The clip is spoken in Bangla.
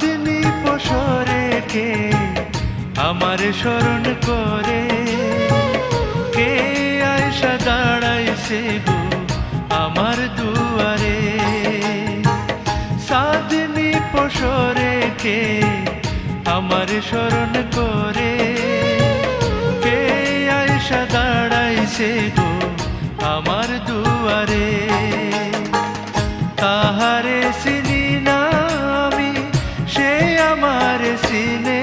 সাধনি পসরে কে আমার স্মরণ করে, কে আয়সা দাঁড়াইছে গো আমার দুয়ারে। সাধনি পসরে কে আমার স্মরণ করে, কে আয়সা দাঁড়াইছে গো আমার দুয়ারে। তাহারে চিনি না আমি, সে আমার চিনে